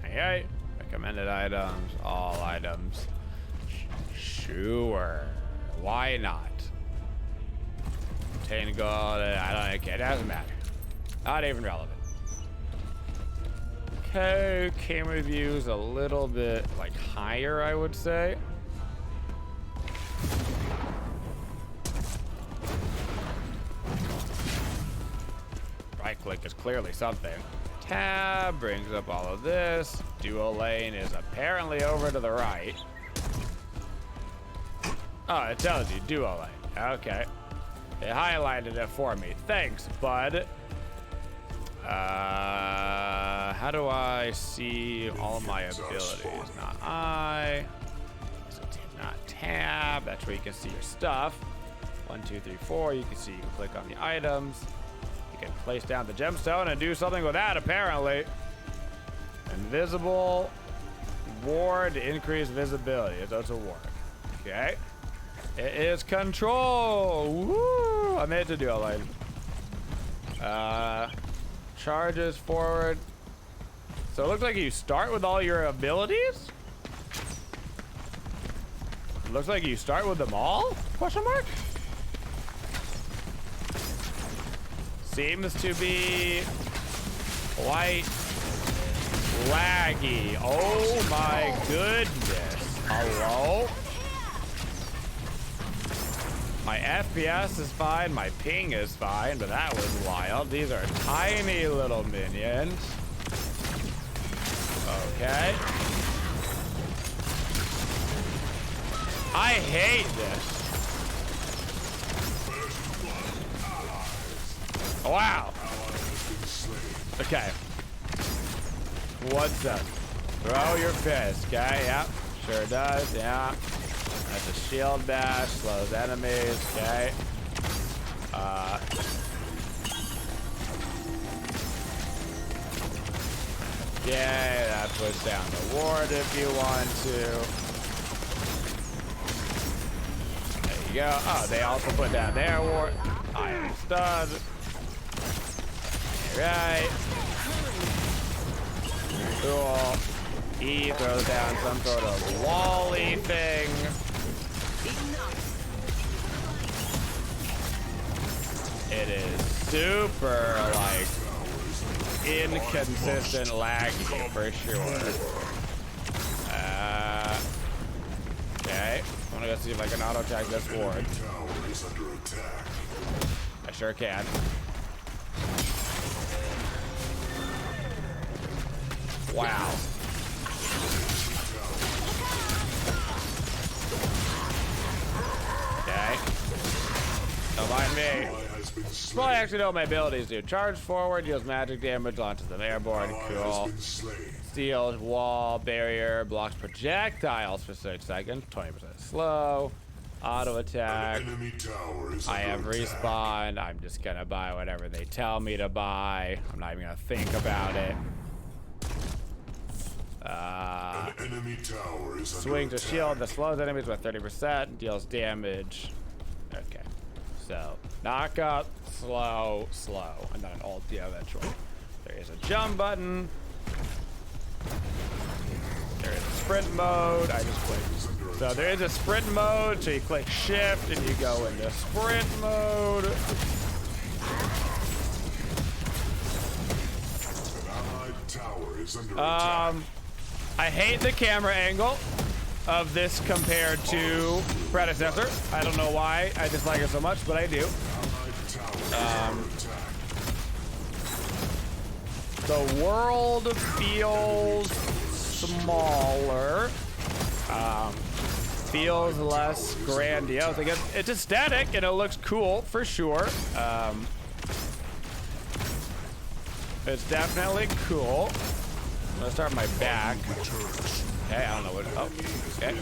Alright, recommended items, all items. Sure, why not? Obtain gold, I don't care, it doesn't matter. Not even relevant. Okay, camera views a little bit like higher, I would say. Right click is clearly something. Tab brings up all of this. Dual lane is apparently over to the right. Oh, it tells you dual lane. Okay. It highlighted it for me. Thanks, bud. How do I see all of my abilities? Not I. So not tab. That's where you can see your stuff. 1, 2, 3, 4. You can see. You can click on the items. You can place down the gemstone and do something with that. Apparently, invisible ward to increase visibility. So it's a ward. Okay. It is control. Woo! I made it to do a line. Charges forward. So it looks like you start with all your abilities. It looks like you start with them all? Question mark? Seems to be quite laggy. Oh my goodness. Hello? My FPS is fine, my ping is fine, but that was wild. These are tiny little minions. Okay. I hate this. Wow. Okay. What's up? Throw your fist, okay? Yep, sure does, yeah. That's a shield bash, slows enemies, okay. Yeah, that puts down the ward if you want to. There you go. Oh, they also put down their ward. I am stunned. Alright. Cool. He throws down some sort of wall-y thing. It is super, like, inconsistent laggy for sure. Okay. I'm gonna go see if I can auto-attack this ward. I sure can. Wow. Okay. Don't mind me. Well, I actually know what my abilities do. Charge forward, deals magic damage, launches them airborne. Cool. Steals wall, barrier, blocks projectiles for 6 seconds. 20% slow. Auto attack. I have respawn. I'm just gonna buy whatever they tell me to buy. I'm not even gonna think about it. Swings a shield that slows enemies with 30%, deals damage. Okay. So, knock up, slow, and then an ult, yeah, eventually. There is a jump button. There is a sprint mode. I just clicked. So there is a sprint mode, so you click shift and you go into sprint mode. I hate the camera angle of this compared to Predecessor. I don't know why I dislike it so much, but I do. The world feels smaller. Feels less grandiose. I guess it's aesthetic and it looks cool for sure. It's definitely cool. I'm gonna start my back. Okay, I don't know what. Oh, okay.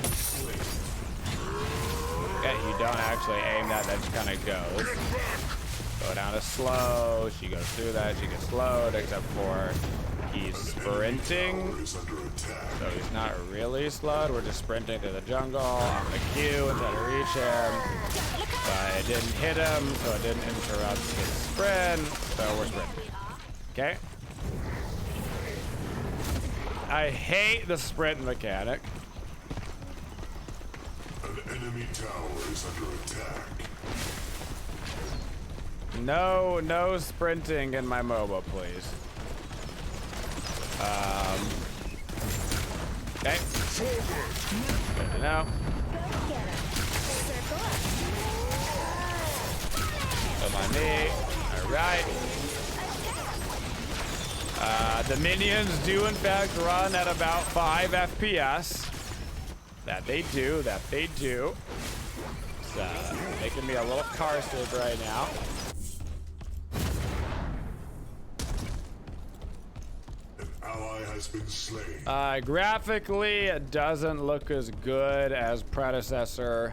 Okay, you don't actually aim that. That just kind of goes. Go down to slow. She goes through that. She gets slowed, except for He's sprinting, so he's not really slowed. We're just sprinting to the jungle. I'm gonna Q and try to reach him. But I didn't hit him, so it didn't interrupt his sprint. So we're sprinting. Okay. I hate the sprint mechanic. An enemy tower is under attack. No sprinting in my Moba, please. Okay. Good to know. Don't mind me. All right. The minions do in fact run at about 5 FPS. That they do. It's making me a little car sick right now. Ally has been slain. Graphically, it doesn't look as good as Predecessor.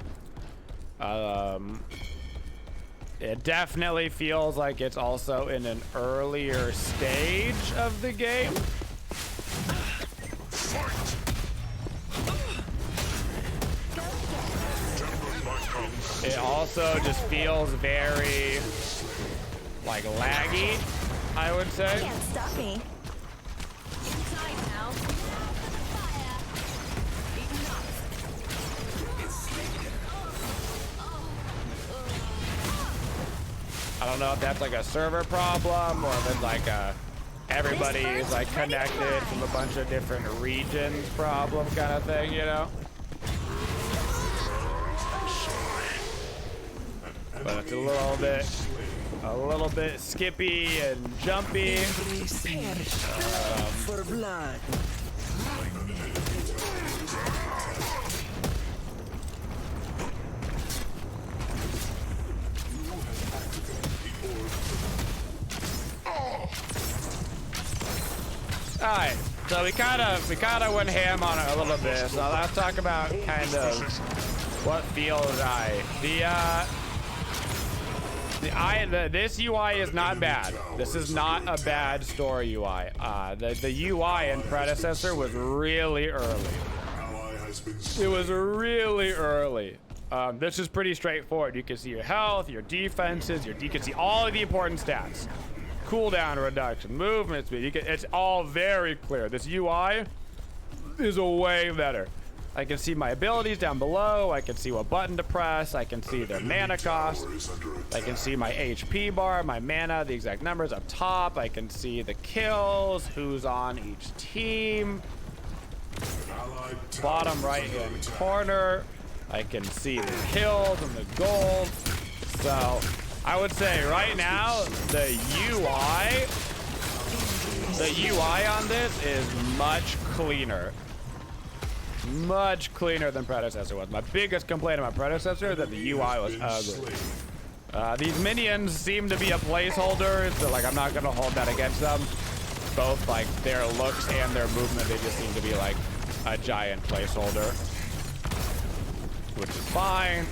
It definitely feels like it's also in an earlier stage of the game. It also just feels very, like, laggy, I would say. Can't stop me. I don't know if that's like a server problem or if it's like a everybody's like connected from a bunch of different regions problem kind of thing, you know? But it's a little bit skippy and jumpy. For blood. All right, so we kind of went ham on it a little bit. So let's talk about kind of what feels right. This UI is not bad. This is not a bad store UI. The UI in Predecessor was really early. It was really early. This is pretty straightforward. You can see your health, your defenses, you can see all of the important stats. Cooldown reduction, movement speed. It's all very clear. This UI is way better. I can see my abilities down below. I can see what button to press. I can see their mana cost. I can see my HP bar, my mana, the exact numbers up top. I can see the kills, who's on each team. Bottom right hand corner, I can see the kills and the gold. So I would say right now the UI on this is much cleaner. Much cleaner than Predecessor was. My biggest complaint about Predecessor is that the UI was ugly. These minions seem to be a placeholder, so like I'm not gonna hold that against them. Both like their looks and their movement, they just seem to be like a giant placeholder, which is fine.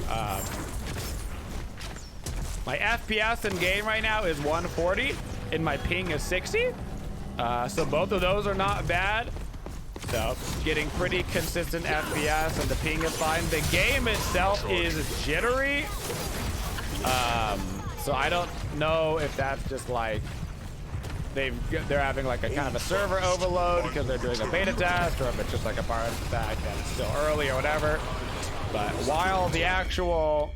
My FPS in game right now is 140 and my ping is 60. So both of those are not bad. So getting pretty consistent FPS and the ping is fine. The game itself is jittery. So I don't know if that's just like they're having like a kind of a server overload because they're doing a beta test, or if it's just like a part of the fact that it's still early or whatever. But while the actual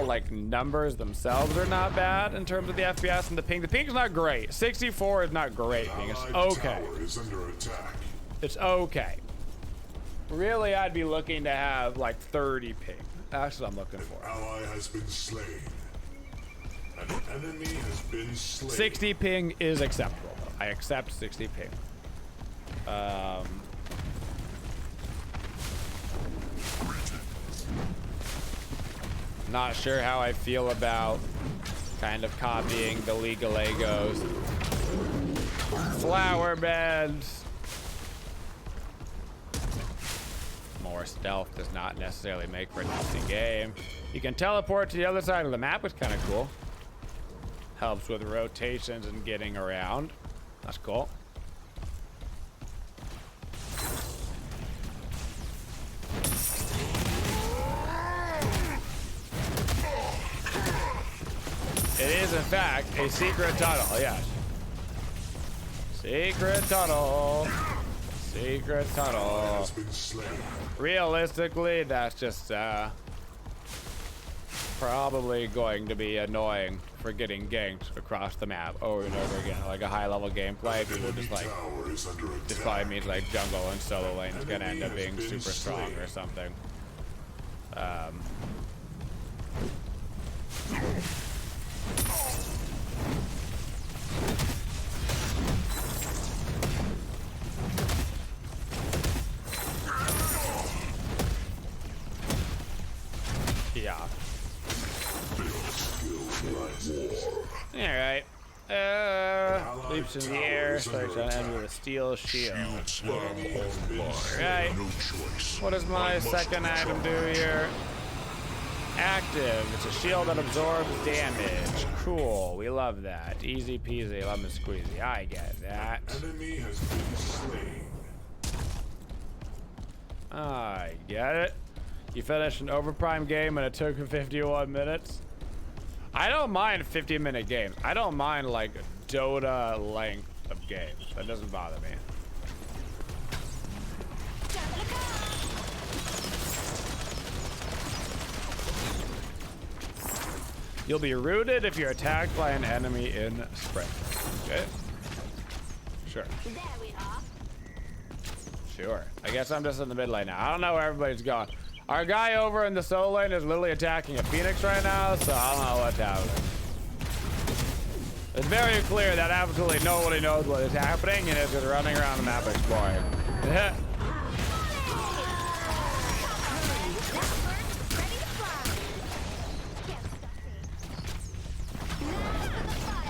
like numbers themselves are not bad in terms of the FPS and the ping's not great. 64 is not great ping. It's okay. It's okay. Really, I'd be looking to have like 30 ping. That's what I'm looking for. Ally has been slain. An enemy has been slain. 60 ping is acceptable. I accept 60 ping. Not sure how I feel about kind of copying the League of Legos flower beds. More stealth does not necessarily make for an easy game. You can teleport to the other side of the map, which is kind of cool. Helps with rotations and getting around. That's cool. It is, in fact, a secret tunnel, yes. Secret tunnel. Secret tunnel. Realistically, that's just probably going to be annoying for getting ganked across the map over and over again. Like a high-level gameplay, people just like, this probably means like jungle and solo lane is gonna end up being super strong or something. Yeah. Alright. Leaps in the air, starts on end with a steel shield. Alright. What does my second item do here? Active. It's a shield that absorbs damage. Cool. We love that. Easy peasy, lemon squeezy. I get that. Enemy has been slain. I get it. You finished an Overprime game and it took 51 minutes. I don't mind 50-minute games. I don't mind like Dota length of games. That doesn't bother me. You'll be rooted if you're attacked by an enemy in sprint. Okay. Sure. There we are. Sure. I guess I'm just in the mid lane now. I don't know where everybody's gone. Our guy over in the solo lane is literally attacking a Phoenix right now, so I don't know what's happening. It's very clear that absolutely nobody knows what is happening and is just running around the map exploring.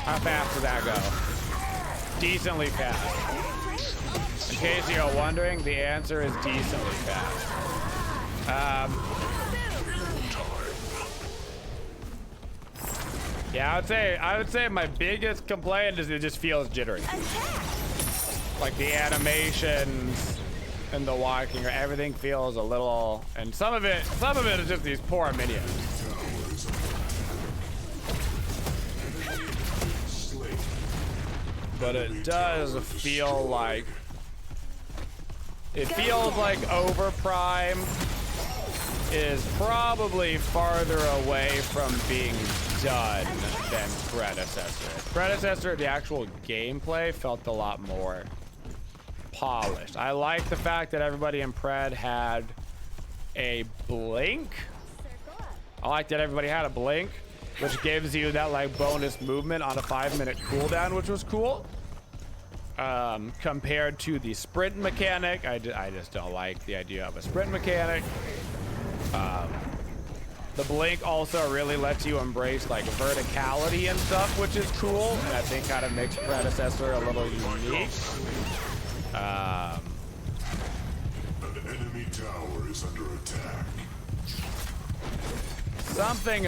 How fast did that go? Decently fast. In case you're wondering, the answer is decently fast. Yeah, I would say my biggest complaint is it just feels jittery. Like the animations and the walking, or everything feels a little, and some of it is just these poor minions. But it does feel like Overprime is probably farther away from being done than Predecessor. Predecessor, the actual gameplay felt a lot more polished. I like the fact that everybody in Pred had a blink. I like that everybody had a blink, which gives you that like bonus movement on a 5-minute cooldown, which was cool. Compared to the sprint mechanic, I just don't like the idea of a sprint mechanic. The blink also really lets you embrace like verticality and stuff, which is cool, and I think kind of makes Predecessor a little unique. An enemy tower is under attack. Something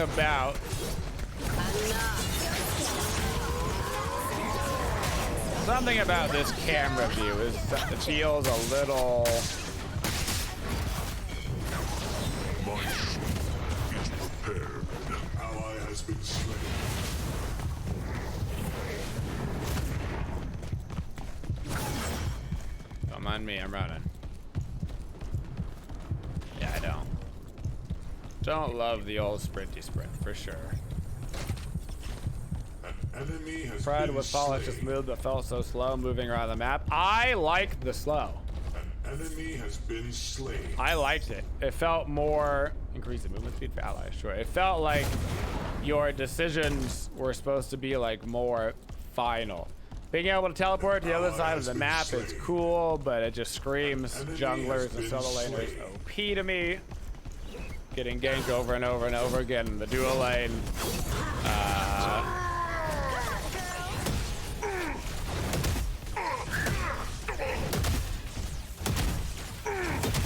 about this camera view it feels a little. Ally has been slain. Don't mind me, I'm running. Yeah, I don't love the old sprinty sprint for sure. An enemy has Pred been was polished, slain. just moved but felt so slow moving around the map. I like the slow. An enemy has been slain. I liked it. It felt more increase the movement speed for allies. Sure. It felt like your decisions were supposed to be like more final. Being able to teleport to the other side of the map is cool, but it just screams junglers and solo laners OP to me. Getting ganked over and over and over again in the dual lane.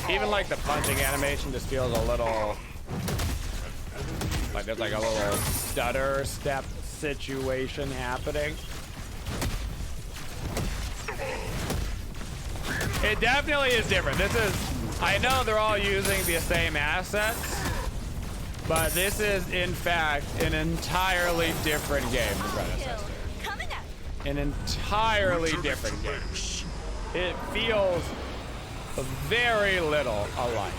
Even like the punching animation just feels a little like there's like a little stutter step situation happening. It definitely is different. This is, I know they're all using the same assets, but this is in fact an entirely different game than Predecessor. An entirely different game. It feels very little alike.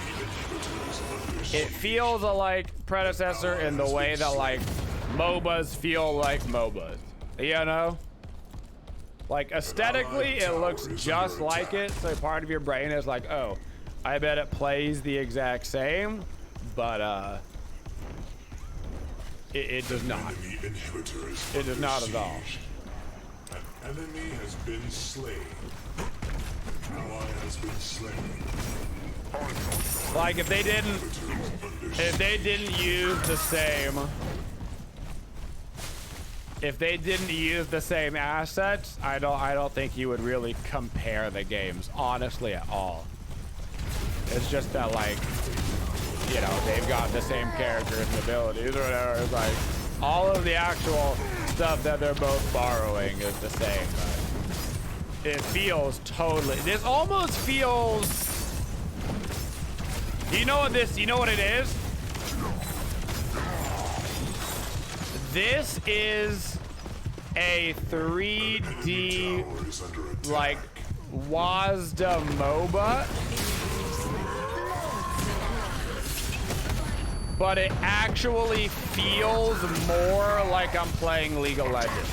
It feels like Predecessor in the way that like MOBAs feel like MOBAs. You know? Like aesthetically, it looks just like it. So part of your brain is like, oh, I bet it plays the exact same, but it does not. It does not at all. An enemy has been slain. An ally has been slain. Like if they didn't use the same. If they didn't use the same assets, I don't think you would really compare the games, honestly, at all. It's just that, like, you know, they've got the same characters and abilities or whatever. It's like all of the actual stuff that they're both borrowing is the same. But it feels totally. This almost feels. You know what this? You know what it is? This is a 3D, like, WASD MOBA, but it actually feels more like I'm playing League of Legends.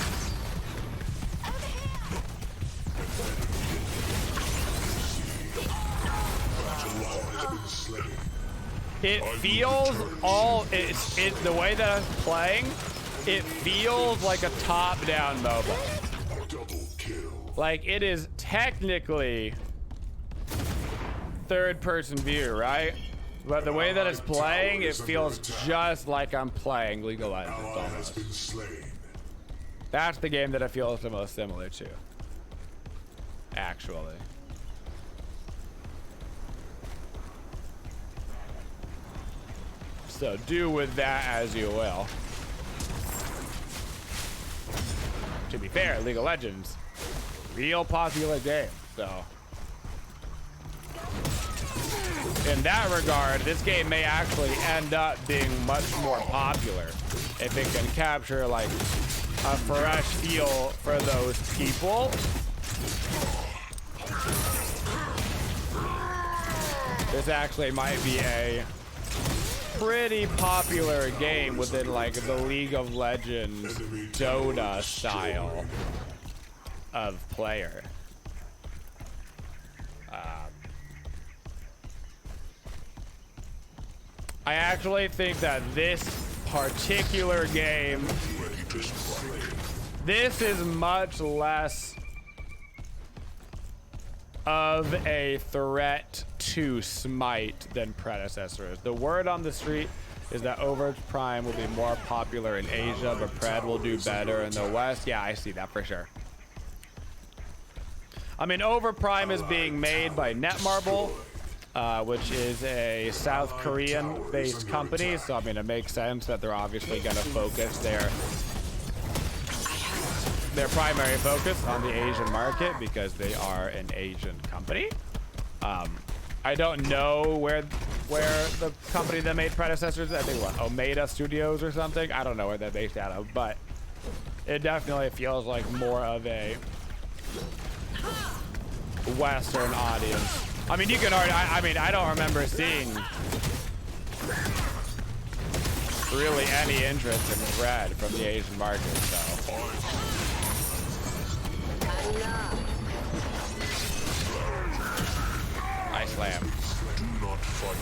It feels all, it's the way that I'm playing, it feels like a top-down MOBA. Like, it is technically third-person view, right? But the way that it's playing, it feels just like I'm playing League of Legends almost. That's the game that it feels the most similar to. Actually. So do with that as you will. To be fair, League of Legends, real popular game, so. In that regard, this game may actually end up being much more popular if it can capture like a fresh feel for those people. This actually might be a pretty popular game within like the League of Legends Dota style of player. I actually think that this particular game, this is much less of a threat to Smite than Predecessor is. The word on the street is that Overprime will be more popular in Asia, but Pred will do better in the West. Yeah, I see that for sure. I mean, Overprime is being made by Netmarble, which is a South Korean-based company. So, I mean, it makes sense that they're obviously going to focus their primary focus on the Asian market because they are an Asian company. I don't know where the company that made Predecessors, I think what, Omeda Studios or something? I don't know where they're based out of, but it definitely feels like more of a Western audience. I mean, you can already, I mean, I don't remember seeing really any interest in Pred from the Asian market, so. I slam.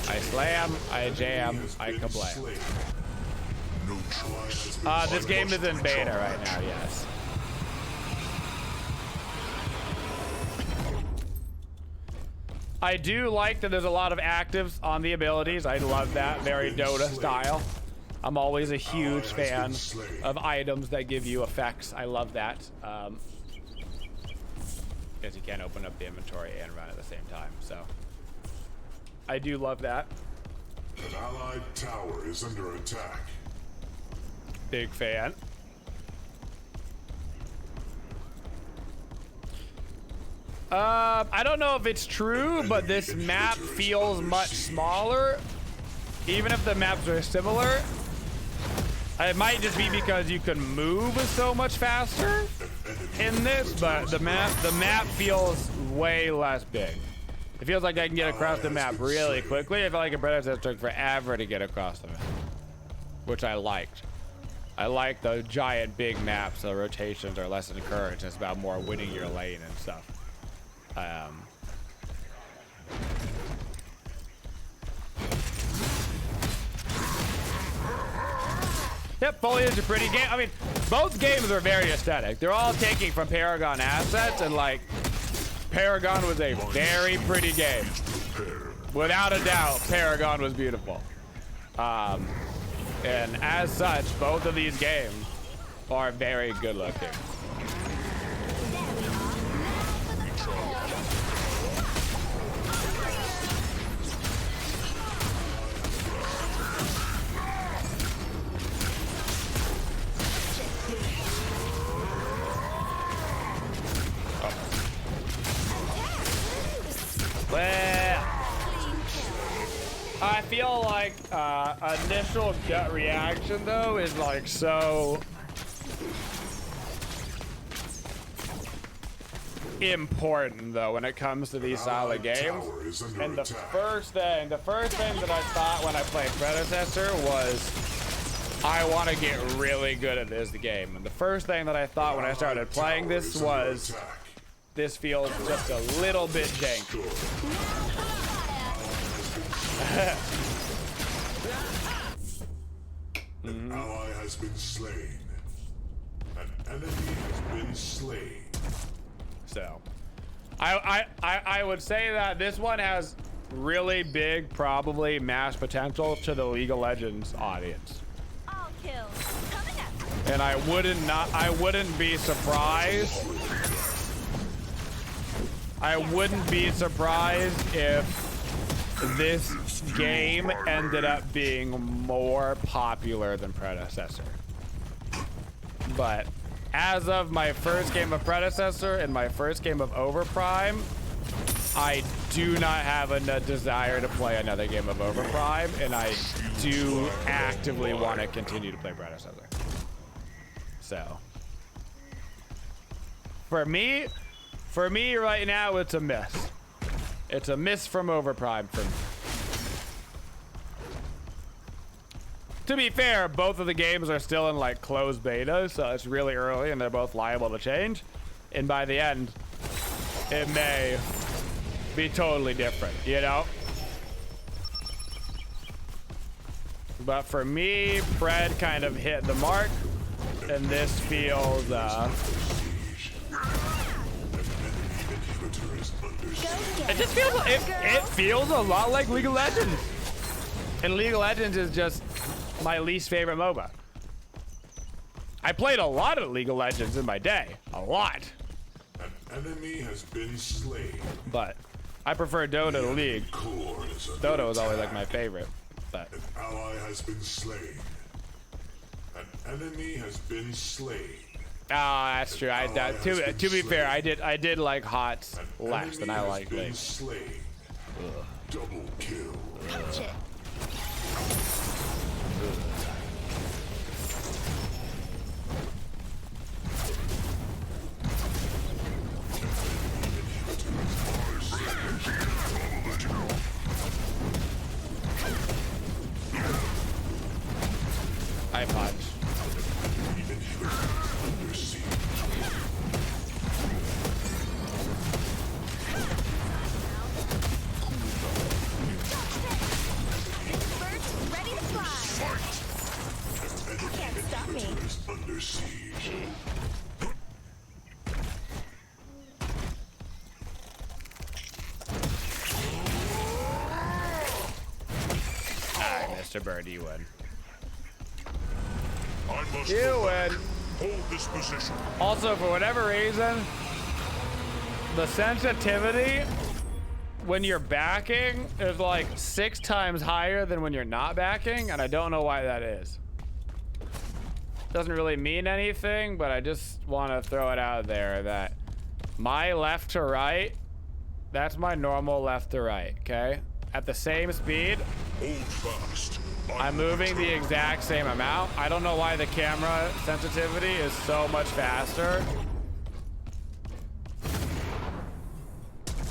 I slam, I jam, I kablam. This game is in beta right now, yes. I do like that there's a lot of actives on the abilities. I love that, very Dota style. I'm always a huge fan of items that give you effects. I love that. Because you can't open up the inventory and run at the same time, so. I do love that. An allied tower is under attack. Big fan. I don't know if it's true, but this map feels much smaller. Even if the maps are similar. It might just be because you can move so much faster in this, but the map feels way less big. It feels like I can get across the map really quickly. I feel like a Predecessor took forever to get across the map, which I liked. I like the giant big maps. The rotations are less encouraged. It's about more winning your lane and stuff. Yep, Foliage is a pretty game. I mean, both games are very aesthetic. They're all taking from Paragon assets, and like, Paragon was a very pretty game. Without a doubt, Paragon was beautiful. And as such, both of these games are very good looking. Well, I feel like initial gut reaction though is like so important though when it comes to these style of games. And the first thing that I thought when I played Predecessor was I want to get really good at this game. And the first thing that I thought when I started playing this was this feels just a little bit janky. An ally has been slain. An enemy has been slain. So, I would say that this one has really big, probably mass potential to the League of Legends audience. All kills coming up. And I wouldn't be surprised. I wouldn't be surprised if this game ended up being more popular than Predecessor. But as of my first game of Predecessor and my first game of Overprime, I do not have a desire to play another game of Overprime, and I do actively want to continue to play Predecessor. So, for me right now, it's a miss. It's a miss from Overprime for me. To be fair, both of the games are still in like closed beta, so it's really early and they're both liable to change. And by the end, it may be totally different, you know? But for me, Pred kind of hit the mark, and this feels, it just feels, it feels a lot like League of Legends. And League of Legends is just my least favorite MOBA. I played a lot of League of Legends in my day. A lot. An enemy has been slain. But I prefer Dota to League. Dota was always like my favorite. But An ally has been slain. An enemy has been slain. ah, that's true. To be fair, I did like HOTS less than I like League. Double kill. Catch it. I punch. Ready to fly. You can't stop me. Under siege. Alright, Mr. Bird, you win. I must You win. hold this position. Also, for whatever reason, the sensitivity when you're backing is like 6 times higher than when you're not backing, and I don't know why that is. Doesn't really mean anything, but I just want to throw it out there that my left to right That's my normal left to right, okay? At the same speed, Hold fast. I'm moving the exact same amount. I don't know why the camera sensitivity is so much faster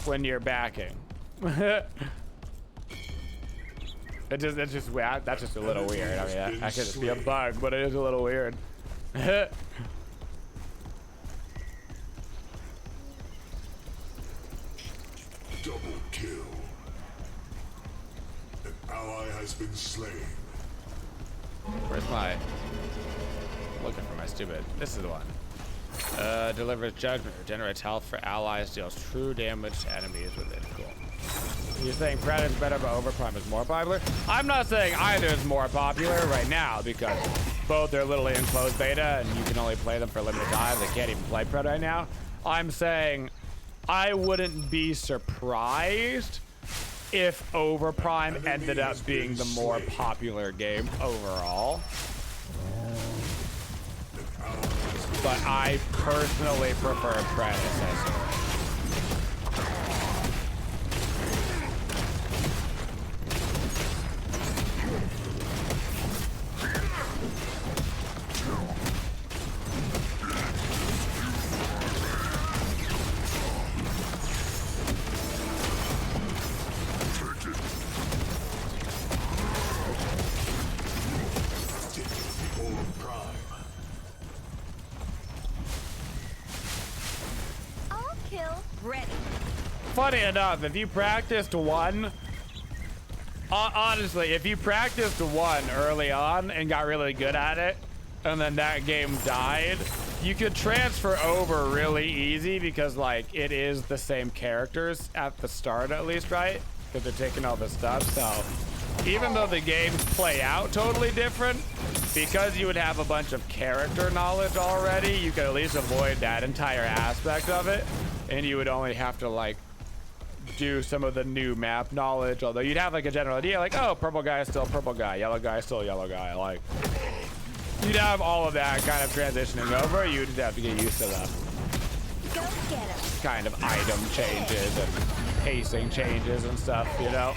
when you're backing. That's just a little weird. I mean, that could just be a bug, but it is a little weird. Double kill. An ally has been slain. Where's my... looking for my stupid... This is the one. Delivers judgment, regenerates health for allies, deals true damage to enemies with it. Cool. You're saying Predecessor is better, but Overprime is more popular? I'm not saying either is more popular right now, because both are literally in closed beta, and you can only play them for a limited time. They can't even play Pred right now. I'm saying I wouldn't be surprised if Overprime ended up being the more popular game overall. But I personally prefer Predecessor. Funny enough, if you practiced one, honestly, if you practiced one early on and got really good at it, and then that game died, you could transfer over really easy because, like, it is the same characters at the start, at least, right? Because they're taking all this stuff. So even though the games play out totally different, because you would have a bunch of character knowledge already, you could at least avoid that entire aspect of it, and you would only have to, like, do some of the new map knowledge, although you'd have like a general idea, like, oh, purple guy is still purple guy, yellow guy is still yellow guy. Like, you'd have all of that kind of transitioning over. You'd just have to get used to the kind of item changes and pacing changes and stuff, you know?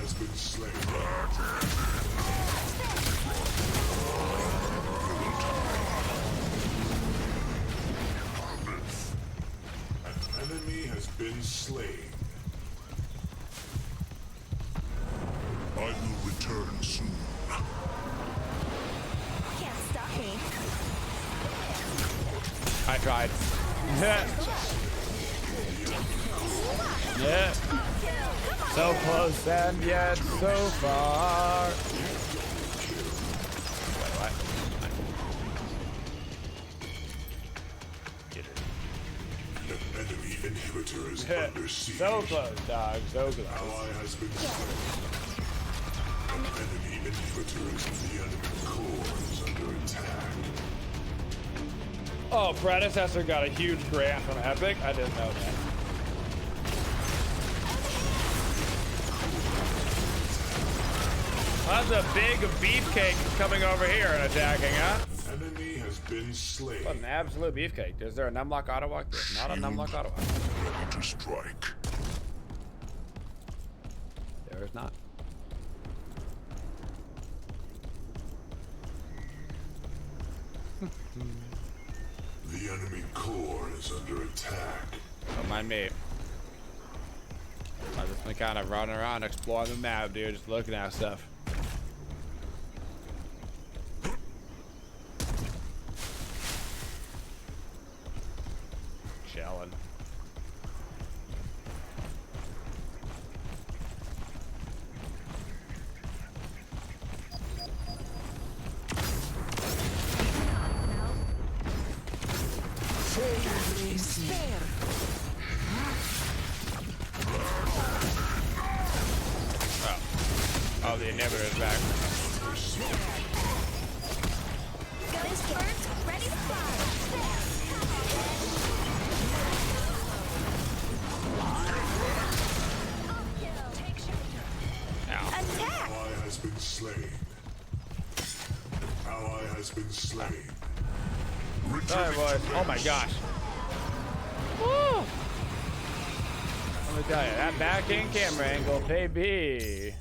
Has been slain. Enemy has been slain. I will return soon. Can't stop me. I tried. Yeah. So close and yet so far. Wait, what? Get it. Enemy inhibitor is under siege. So close, dog. So close. Ally has been slain. Enemy inhibitors of the enemy core is under attack. Oh, Predecessor got a huge grant from Epic. I didn't know that. That's a big beefcake coming over here and attacking, huh? Enemy has been slain. What an absolute beefcake. Is there a numlock auto walk? There's not a numlock auto walk. Ready to strike. There is not. The enemy core is under attack. Don't mind me. I've just been kind of running around exploring the map, dude, just looking at stuff. Chilling. Oh, the inhibitor is back. Guns first, ready to fire. Attack! Ally has been slain. Ally has been slain. Sorry, boys. Oh my gosh. Let me tell you, that back in camera angle, baby.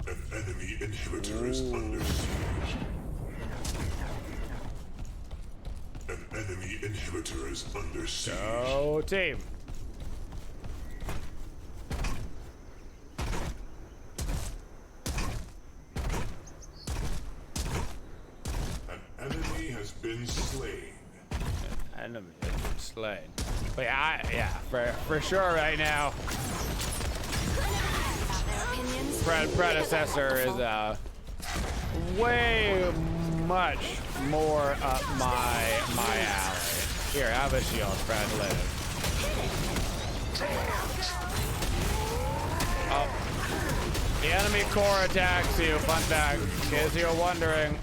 An enemy inhibitor is under siege. An enemy inhibitor is under siege. Go team. An enemy has been slain. Enemy has been slain. But yeah, for sure right now. Predecessor is way much more up my alley. Here, have a shield, Fred. Live. Oh, the enemy core attacks you. Fun fact, in case you're wondering.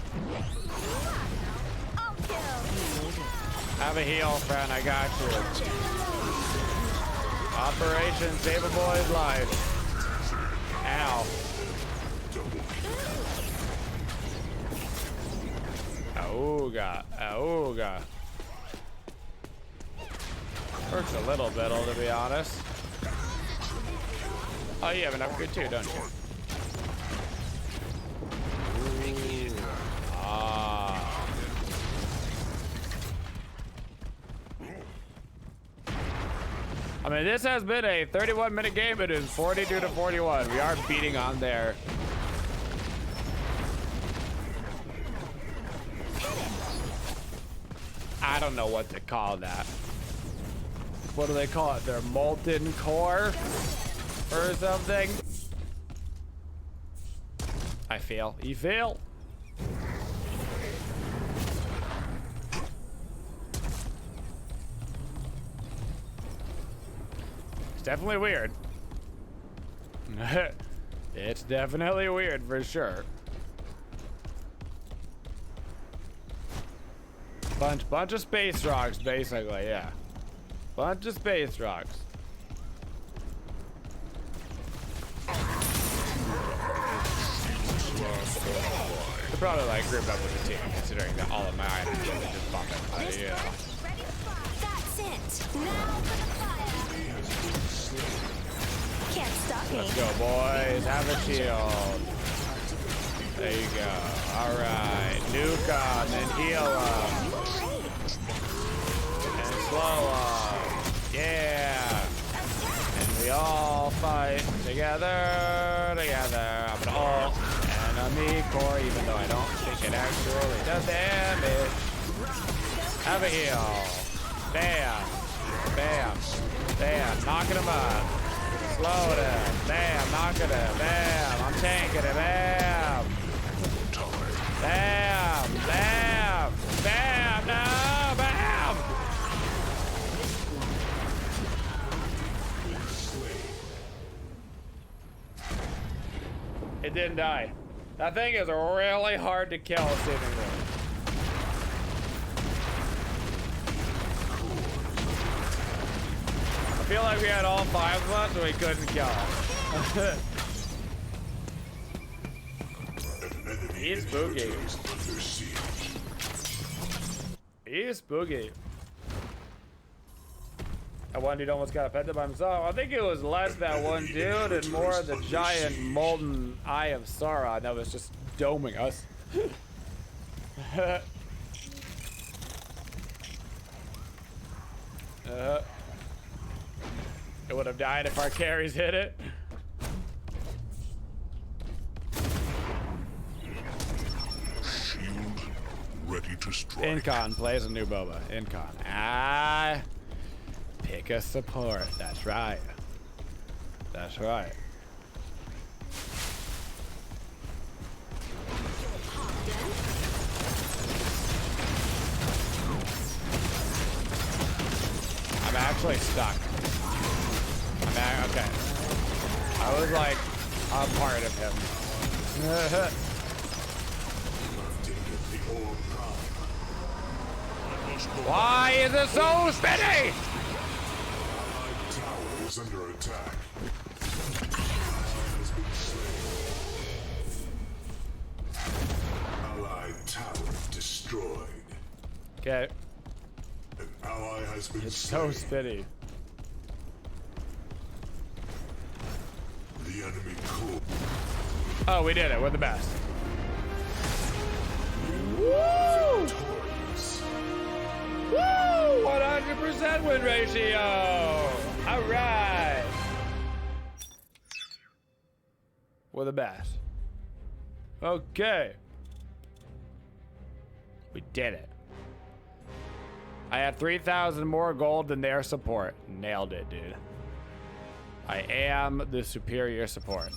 Have a heal, friend. I got you. Operation Save a Boy's Life. Ow. Auga. Auga. Hurts a little bit, to be honest. Oh, you have an upgrade too, don't you? Ooh. Ah. I mean, this has been a 31-minute game. It is 42 to 41. We are beating on there. I don't know what to call that. What do they call it? Their molten core or something? I fail. You fail. It's definitely weird. It's definitely weird for sure. Bunch of space rocks, basically, yeah. Bunch of space rocks. They're probably like grouped up with the team, considering that all of my items are just bumping. But yeah. That's it. Now for the fire. Can't stop me. Let's go, boys. Have a shield. There you go. All right. Nuke 'em and heal 'em. And slow 'em. Yeah. And we all fight together. I'm an ult enemy core, even though I don't think it actually does damage. Have a heal. Bam. Bam. Bam. Knocking him up. Slow him. Bam. Knocking him. Bam. I'm tanking him. Bam. Bam. Bam. Bam. No. Bam. It didn't die. That thing is really hard to kill, seemingly. I feel like we had all 5 of us, and we couldn't kill him. He's spooky. He's spooky. That one dude almost got affected by himself. I think it was less that one dude and more the giant molten eye of Sauron that was just doming us. It would have died if our carries hit it. Shield ready to strike. Incon plays a new Moba. Incon. Pick a support. That's right. That's right. I'm actually stuck. Okay. I was like a part of him. Why is it so spinny? Tower is under attack. Allied tower destroyed. Okay. An ally has been It's so slain. spinny. enemy cool. Oh, we did it. We're the best. Woo! Woo! 100% win ratio. All right. We're the best. Okay. We did it. I had 3,000 more gold than their support. Nailed it, dude. I am the superior support.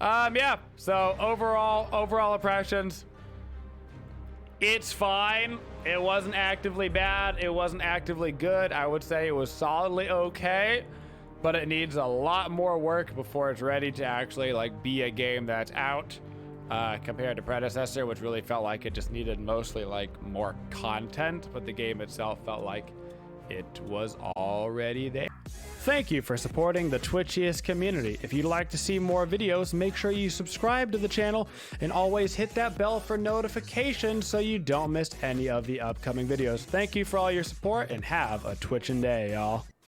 Yeah. So overall impressions. It's fine. It wasn't actively bad. It wasn't actively good. I would say it was solidly okay, but it needs a lot more work before it's ready to actually like be a game that's out. Compared to Predecessor, which really felt like it just needed mostly like more content, but the game itself felt like it was already there. Thank you for supporting the Twitchiest community. If you'd like to see more videos, make sure you subscribe to the channel and always hit that bell for notifications so you don't miss any of the upcoming videos. Thank you for all your support and have a Twitchin' day, y'all.